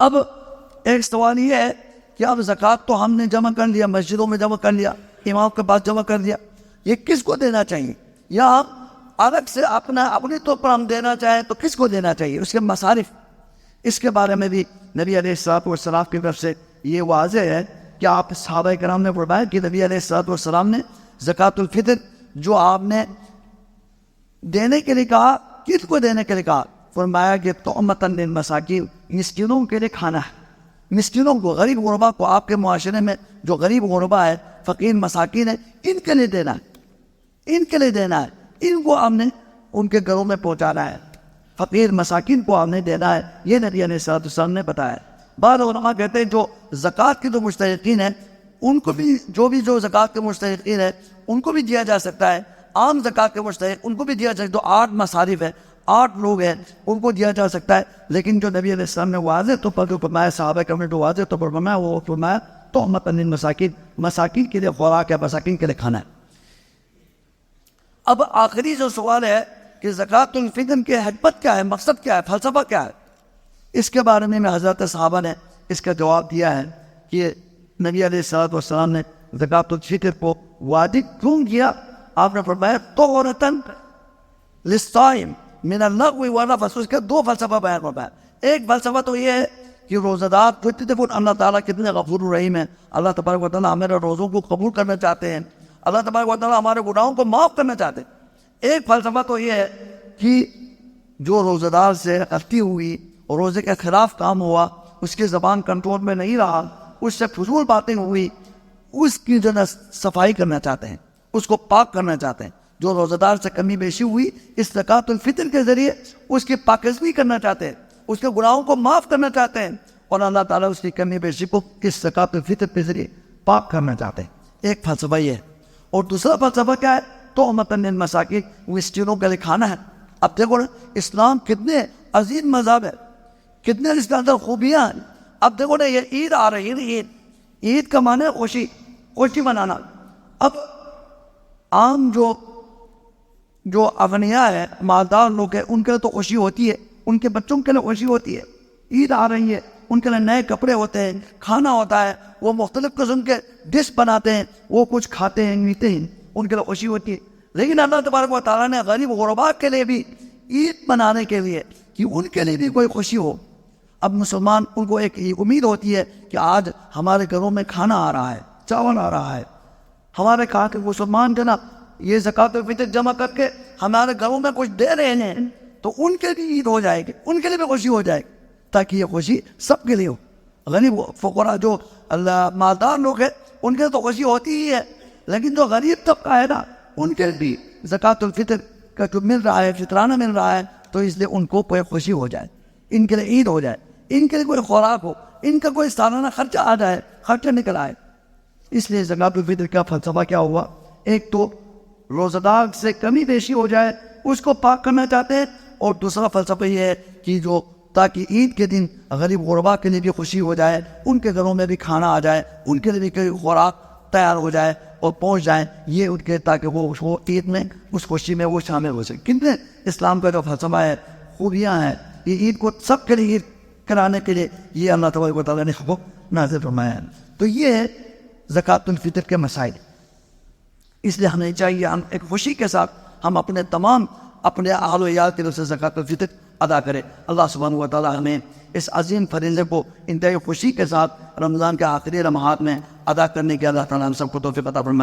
اب ایک سوال یہ ہے کہ اب زکوٰۃ تو ہم نے جمع کر لیا، مسجدوں میں جمع کر لیا، امام کے پاس جمع کر دیا، یہ کس کو دینا چاہیے؟ یا الگ سے اپنے طور پر ہم دینا چاہیں تو کس کو دینا چاہیے؟ اس کے مصارف، اس کے بارے میں بھی نبی علیہ الصلوۃ والسلام کی طرف سے یہ واضح ہے کہ آپ صحابہ کرام نے فرمایا کہ نبی علیہ الصلوۃ والسلام نے زکوٰۃ الفطر جو آپ نے دینے کے لیے کہا، کس کو دینے کے لیے کہا؟ فرمایا کہ طعمۃ للمساکین، مسکینوں کے لیے کھانا ہے، مسکینوں کو، غریب غربا کو، آپ کے معاشرے میں جو غریب غربا ہے، فقیر مساکین ہے، ان کے لیے دینا ہے، ان کے لیے دینا ہے، ان کو ہم نے ان کے گھروں میں پہنچانا ہے، فقیر مساکین کو ہم نے دینا ہے، یہ نبی علیہ الصلوۃ والسلام نے بتایا۔ بعض علماء کہتے ہیں جو زکوٰۃ کے جو مستحقین ہیں ان کو بھی جو زکوٰۃ کے مستحقین ہیں ان کو بھی دیا جا سکتا ہے، عام زکوٰۃ کے مستحق ان کو بھی دیا جا سکتا ہے، جو 8 مصارف ہیں، 8 لوگ ہیں، ان کو دیا جا سکتا ہے۔ لیکن جو نبی علیہ السلام نے واضح طور پر جو فرمایا، صحابہ کرام نے جو واضح طور پر فرمایا، وہ فرمایا طعمۃ للمساکین، مساکین کے لیے خوراک ہے، مساکین کے لیے کھانا ہے۔ اب آخری جو سوال ہے کہ زکوٰۃ الفطر کے حکمت کیا ہے، مقصد کیا ہے، فلسفہ کیا ہے، اس کے بارے میں حضرت صحابہ نے اس کا جواب دیا ہے کہ نبی علیہ الصلوۃ والسلام نے زکوٰۃ الفطر کو واجب کیوں کیا؟ آپ نے فرمایا طہرۃ للصائم من اللغو والرفث۔ اس کے 2 فلسفہ بیان فرمایا۔ ایک فلسفہ تو یہ ہے کہ روزہ دار اللہ تعالیٰ کتنے غفور الرحیم ہیں، اللہ تبارک و تعالیٰ ہمارے روزوں کو قبول کرنا چاہتے ہیں، اللہ تبارک و تعالیٰ ہمارے گناہوں کو معاف کرنا چاہتے ہیں۔ ایک فلسفہ تو یہ ہے کہ جو روزہ دار سے غلطی ہوئی اور روزے کے خلاف کام ہوا، اس کی زبان کنٹرول میں نہیں رہا، اس سے فضول باتیں ہوئی، اس کی جو ہے صفائی کرنا چاہتے ہیں، اس کو پاک کرنا چاہتے ہیں۔ جو روزہ دار سے کمی بیشی ہوئی، اس زکوٰۃ الفطر کے ذریعے اس کی پاکیزگی کرنا چاہتے ہیں، اس کے گناہوں کو معاف کرنا چاہتے ہیں، اور اللہ تعالیٰ اس کی کمی بیشی کو اس زکوٰۃ الفطر کے ذریعے پاک کرنا چاہتے ہیں۔ ایک فلسفہ یہ ہے۔ اور دوسرا فلسفہ کیا ہے؟ طعمۃ للمساکین، مسکینوں کے لیے کھانا ہے۔ اب دیکھو نا، اسلام کتنے عظیم مذہب ہے، کتنے اس کے اندر خوبیاں ہیں۔ اب دیکھو نا، یہ عید آ رہی ہے، عید کا معنی ہے خوشی منانا۔ اب عام جو اغنیاء ہے، مالدار لوگ ہیں، ان کے لیے تو خوشی ہوتی ہے، ان کے بچوں کے لیے خوشی ہوتی ہے، عید آ رہی ہے، ان کے لیے نئے کپڑے ہوتے ہیں، کھانا ہوتا ہے، وہ مختلف قسم کے ڈش بناتے ہیں، وہ کچھ کھاتے ہیں، میتے ہیں، ان کے لیے خوشی ہوتی ہے۔ لیکن اللہ تبارک و تعالیٰ نے غریب غربا کے لیے بھی عید منانے کے لیے کہ ان کے لیے بھی کوئی خوشی ہو۔ اب مسلمان ان کو ایک امید ہوتی ہے کہ آج ہمارے گھروں میں کھانا آ رہا ہے، چاول آ رہا ہے، ہمارے کہا کہ مسلمان جو نا یہ زکوٰۃ الفطر جمع کر کے ہمارے گھروں میں کچھ دے رہے ہیں، تو ان کے بھی عید ہو جائے گی، ان کے لیے بھی خوشی ہو جائے گی، تاکہ یہ خوشی سب کے لیے ہو۔ غریب فقراء جو مالدار لوگ ہیں ان کے تو خوشی ہوتی ہی ہے، لیکن جو غریب طبقہ ہے نا، ان کے بھی زکوٰۃ الفطر کا جو مل رہا ہے، فطرانہ مل رہا ہے، تو اس لیے ان کو کوئی خوشی ہو جائے، ان کے لیے عید ہو جائے، ان کے لیے کوئی خوراک ہو، ان کا کوئی سالانہ خرچہ آ جائے، خرچہ نکل آئے۔ اس لیے زکوٰۃ الفطر کا فلسفہ کیا ہوا؟ ایک تو روزہ دار سے کمی بیشی ہو جائے، اس کو پاک کرنا چاہتے ہیں، اور دوسرا فلسفہ یہ ہے کہ جو تاکہ عید کے دن غریب غربا کے لیے بھی خوشی ہو جائے، ان کے گھروں میں بھی کھانا آ جائے، ان کے لیے بھی کوئی خوراک تیار ہو جائے اور پہنچ جائیں، یہ ان کے تاکہ وہ عید میں اس خوشی میں وہ شامل ہو سکے۔ کتنے اسلام کا جو فلسفہ ہے، خوبیاں ہیں، یہ عید کو سب کے لیے عید کرانے کے لیے یہ اللہ تبارک و تعالیٰ نے حکم نازل فرمایا ہے۔ تو یہ ہے زکوٰۃ الفطر کے مسائل۔ اس لیے ہمیں چاہیے ہم ایک خوشی کے ساتھ ہم اپنے تمام اپنے اہل و عیال کی طرف سے زکوٰۃ الفطر ادا کریں۔ اللہ سبحانہ و تعالیٰ ہمیں اس عظیم فریضے کو انتہائی خوشی کے ساتھ رمضان کے آخری لمحات میں ادا کرنے کے اللہ تعالیٰ ہم سب کو توفیق عطا فرمائے۔